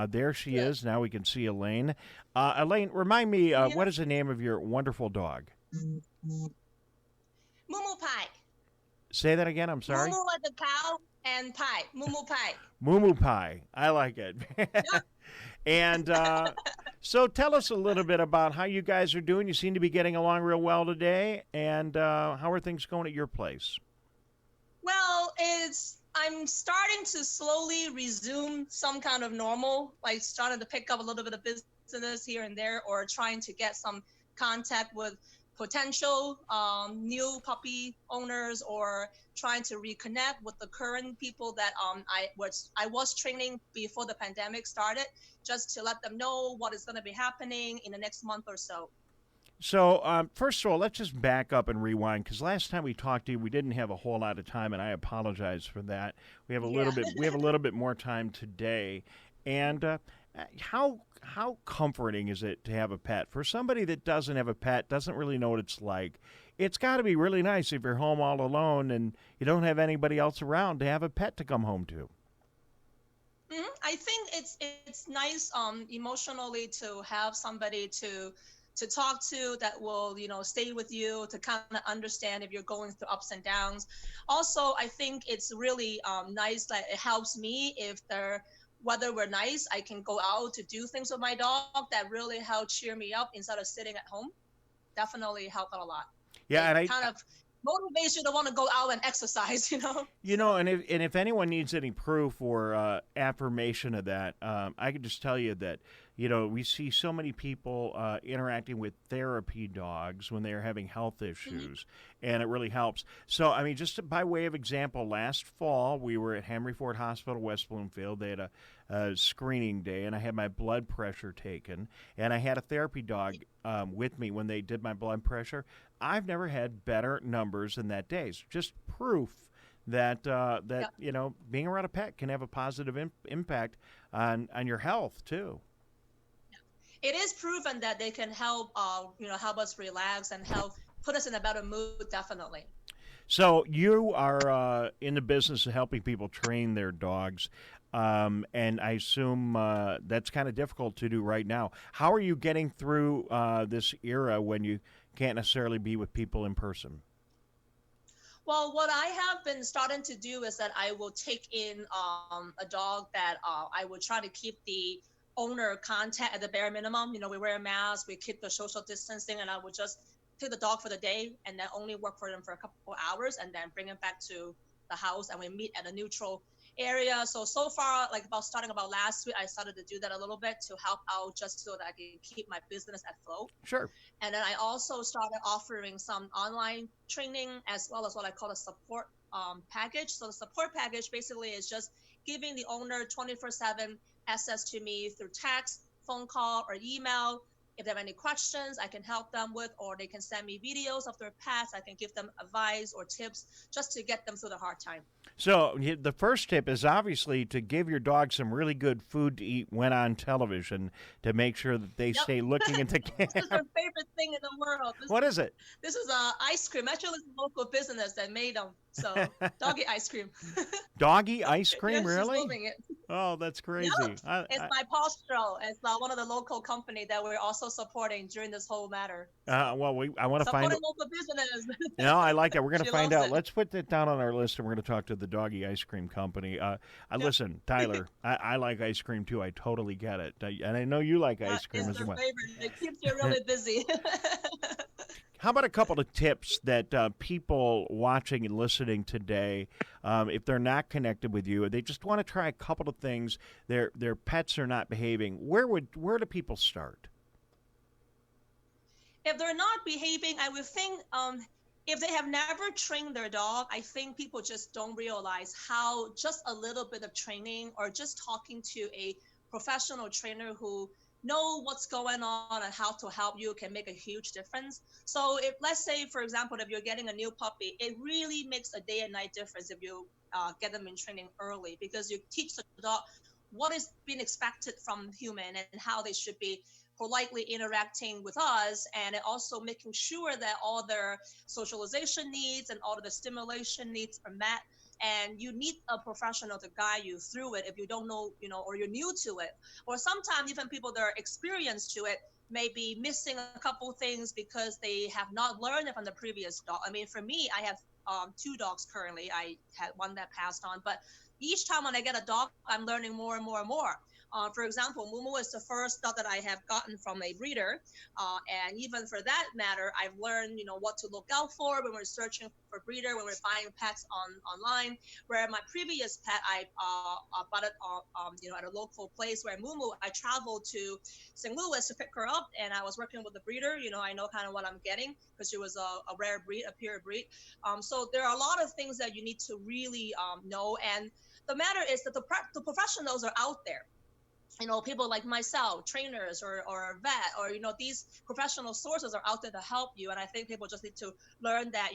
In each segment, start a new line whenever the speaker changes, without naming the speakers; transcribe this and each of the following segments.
there she
Yeah.
is. Now we can see Elaine. Elaine, remind me,
Yeah.
what is the name of your wonderful dog?
Mumu pie.
Say that again. I'm sorry.
Mumu like the cow and pie. Mumu pie.
Moo Pie. I like it.
Yep.
And so tell us a little bit about how you guys are doing. You seem to be getting along real well today. And how are things going at your place?
Well, I'm starting to slowly resume some kind of normal, like starting to pick up a little bit of business here and there, or trying to get some contact with potential new puppy owners, or trying to reconnect with the current people that I was training before the pandemic started, just to let them know what is going to be happening in the next month or so.
So, first of all, let's just back up and rewind because last time we talked to you, we didn't have a whole lot of time, and I apologize for that. We have a little
Yeah.
bit. We have a little bit more time today. And how comforting is it to have a pet for somebody that doesn't have a pet, doesn't really know what it's like? It's got to be really nice if you're home all alone and you don't have anybody else around to have a pet to come home to.
I think it's nice emotionally to have somebody to talk to that will stay with you, to kind of understand if you're going through ups and downs. Also, I think it's really nice that it helps me if the weather were nice. I can go out to do things with my dog that really help cheer me up instead of sitting at home. Definitely help out a lot.
Yeah,
It
and
kind of motivates you to want to go out and exercise.
and if anyone needs any proof or affirmation of that, I can just tell you that we see so many people interacting with therapy dogs when they are having health issues, and it really helps. So, I mean, just by way of example, last fall we were at Henry Ford Hospital, West Bloomfield. They had a screening day, and I had my blood pressure taken, and I had a therapy dog with me when they did my blood pressure. I've never had better numbers than that day. It's just proof that
Yep.
being around a pet can have a positive impact on your health too.
It is proven that they can help help us relax and help put us in a better mood. Definitely.
So you are in the business of helping people train their dogs, and I assume that's kind of difficult to do right now. How are you getting through this era when you can't necessarily be with people in person?
Well, what I have been starting to do is that I will take in a dog that I will try to keep the owner contact at the bare minimum. We wear a mask, we keep the social distancing, and I will just take the dog for the day and then only work for them for a couple hours and then bring him back to the house, and we meet at a neutral area. So far, like starting about last week, I started to do that a little bit to help out just so that I can keep my business afloat.
Sure.
And then I also started offering some online training as well as what I call a support package. So the support package basically is just giving the owner 24/7 access to me through text, phone call, or email. If they have any questions, I can help them with, or they can send me videos of their pets. I can give them advice or tips just to get them through the hard time.
So the first tip is obviously to give your dog some really good food to eat when on television to make sure that they
Yep.
stay looking into
This is their favorite thing in the world.
what is it?
This is ice cream. Actually, it's a local business that made them. So doggy ice cream.
Doggy ice
Yeah,
cream,
she's
really?
loving it.
Oh, that's crazy.
Yep. It's my Postro. It's one of the local company that we're also supporting during this whole matter. So
Well, I want to find.
supporting local business.
No, I like it. We're going to
She
find
loves
out.
it.
Let's put that down on our list, and we're going to talk to the doggy ice cream company. I
Yep.
listen, Tyler. I like ice cream too. I totally get it, and I know you like
That
ice cream
is
as
their
well.
favorite. It keeps you really busy.
How about a couple of tips that people watching and listening today, if they're not connected with you, they just want to try a couple of things. Their pets are not behaving. Where do people start?
If they're not behaving, I would think if they have never trained their dog, I think people just don't realize how just a little bit of training or just talking to a professional trainer who know what's going on and how to help you can make a huge difference. So if, let's say, for example, if you're getting a new puppy, it really makes a day and night difference if you get them in training early, because you teach the dog what is being expected from human and how they should be politely interacting with us, and it also making sure that all their socialization needs and all of the stimulation needs are met. and you need a professional to guide you through it if you don't know, or you're new to it. Or sometimes even people that are experienced to it may be missing a couple things because they have not learned it from the previous dog. I mean, for me, I have two dogs currently. I had one that passed on, but each time when I get a dog, I'm learning more and more and more. For example, Mumu is the first dog that I have gotten from a breeder, and even for that matter, I've learned, what to look out for when we're searching for breeder, when we're buying pets online. Where my previous pet, I bought it, at a local place. Where Mumu, I traveled to St. Louis to pick her up, and I was working with the breeder. I know kind of what I'm getting because she was a rare breed, a pure breed. So there are a lot of things that you need to really know, and the matter is that the professionals are out there. People like myself, trainers or vet, or, these professional sources are out there to help you. And I think people just need to learn that,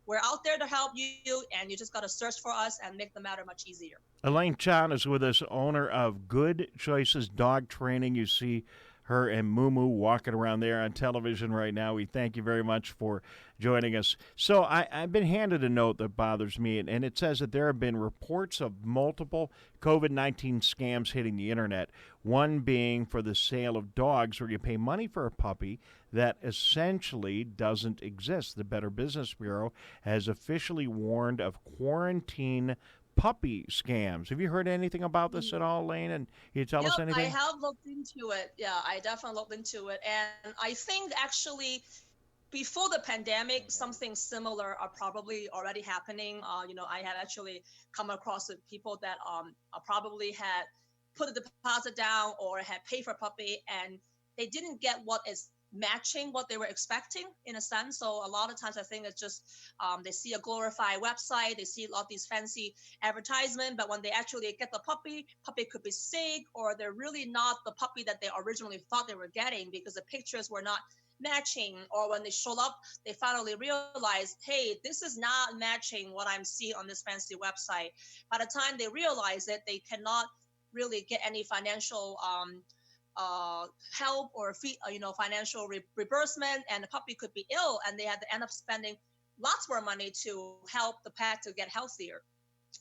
we're out there to help you, and you just got to search for us and make the matter much easier.
Elaine Chan is with us, owner of Good Choices Dog Training. You see her and Mumu walking around there on television right now. We thank you very much for joining us. So I've been handed a note that bothers me, and it says that there have been reports of multiple COVID-19 scams hitting the internet, one being for the sale of dogs where you pay money for a puppy that essentially doesn't exist. The Better Business Bureau has officially warned of quarantine puppy scams. Have you heard anything about this at all, Elaine? And can you tell us anything?
I have looked into it. Yeah, I definitely looked into it. And I think actually before the pandemic, something similar are probably already happening. I had actually come across people that probably had put a deposit down or had paid for a puppy, and they didn't get what is matching what they were expecting in a sense. So a lot of times I think it's just they see a glorified website, they see a lot of these fancy advertisement, but when they actually get the puppy could be sick, or they're really not the puppy that they originally thought they were getting because the pictures were not matching, or when they show up, they finally realize, hey, this is not matching what I'm seeing on this fancy website. By the time they realize it, they cannot really get any financial help or financial reimbursement, and the puppy could be ill, and they had to end up spending lots more money to help the pet to get healthier.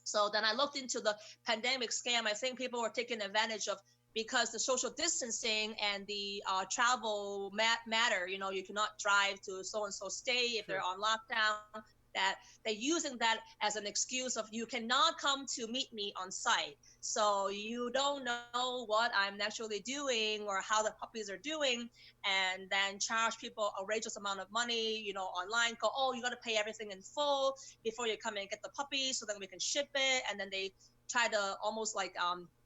So then I looked into the pandemic scam. I think people were taking advantage of, because the social distancing and the travel matter, you cannot drive to so-and-so state if they're on lockdown, that they're using that as an excuse of, you cannot come to meet me on site. So you don't know what I'm actually doing or how the puppies are doing, and then charge people a outrageous amount of money, online, go, oh, you got to pay everything in full before you come and get the puppy so then we can ship it. And then they try to almost like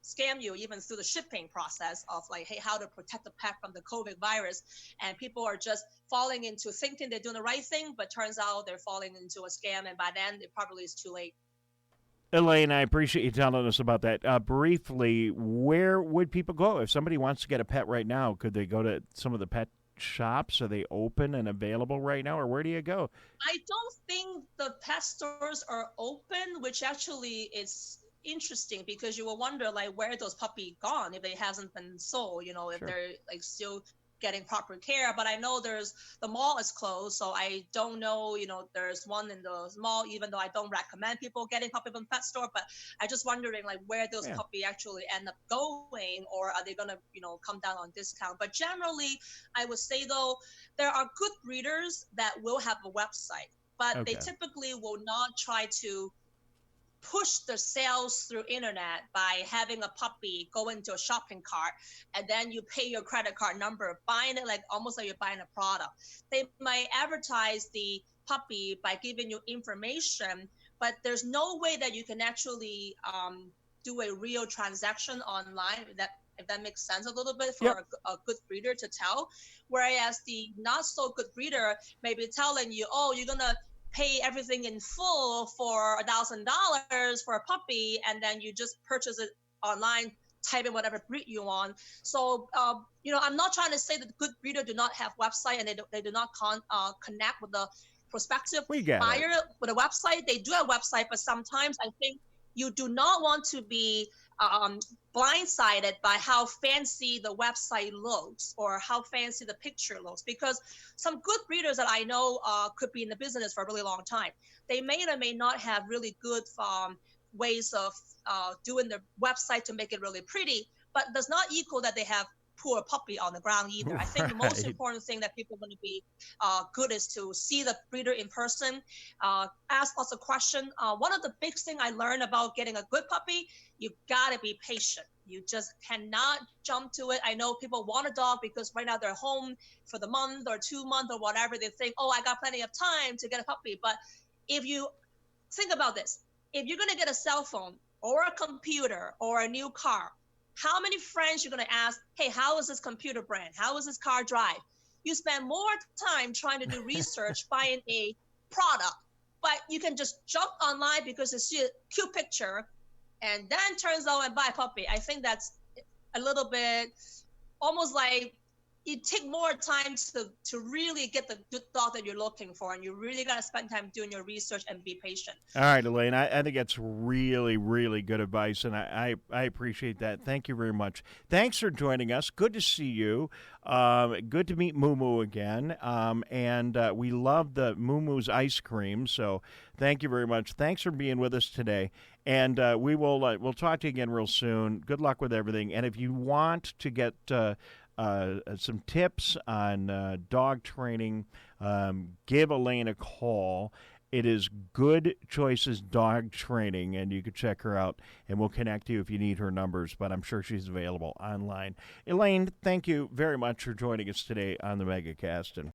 scam you even through the shipping process of like, hey, how to protect the pet from the COVID virus. And people are just falling into thinking they're doing the right thing, but turns out they're falling into a scam. And by then it probably is too late.
Elaine, I appreciate you telling us about that. Briefly, where would people go? If somebody wants to get a pet right now, could they go to some of the pet shops? Are they open and available right now, or where do you go?
I don't think the pet stores are open, which actually is interesting, because you will wonder like where those puppies gone if they hasn't been sold, if they're like still getting proper care. But I know the mall is closed, so I don't know, there's one in the mall, even though I don't recommend people getting puppy from pet store. But I just wondering like where those puppy actually end up going, or are they gonna come down on discount. But generally I would say though, there are good breeders that will have a website, but they typically will not try to push the sales through internet by having a puppy go into a shopping cart and then you pay your credit card number, buying it like almost like you're buying a product. They might advertise the puppy by giving you information, but there's no way that you can actually do a real transaction online, if that makes sense a little bit for a good breeder to tell. Whereas the not so good breeder may be telling you, oh, you're gonna pay everything in full for $1,000 for a puppy, and then you just purchase it online, type in whatever breed you want. So, I'm not trying to say that the good breeder do not have website and they do not connect with the prospective buyer with a website. They do have a website, but sometimes I think You do not want to be blindsided by how fancy the website looks or how fancy the picture looks, because some good breeders that I know could be in the business for a really long time. They may or may not have really good ways of doing their website to make it really pretty, but does not equal that they have poor puppy on the ground either. I think the most important thing that people are going to be good is to see the breeder in person, ask lots of questions. One of the big things I learned about getting a good puppy, you got to be patient. You just cannot jump to it. I know people want a dog because right now they're home for the month or 2 months or whatever. They think, oh, I got plenty of time to get a puppy. But if you think about this, if you're going to get a cell phone or a computer or a new car, how many friends you're going to ask, hey, how is this computer brand? How is this car drive? You spend more time trying to do research, buying a product, but you can just jump online because you see a cute picture and then turns out and buy a puppy. I think that's a little bit almost like you take more time to really get the good dog that you're looking for, and you really got to spend time doing your research and be patient.
All right, Elaine, I think that's really, really good advice, and I appreciate that. Thank you very much. Thanks for joining us. Good to see you. Good to meet Moo Moo again, and we love the Moo Moo's ice cream, so thank you very much. Thanks for being with us today, and we'll talk to you again real soon. Good luck with everything, and if you want to get some tips on dog training, give Elaine a call. It is Good Choices Dog Training, and you can check her out, and we'll connect you if you need her numbers, but I'm sure she's available online. Elaine, thank you very much for joining us today on the MegaCast. And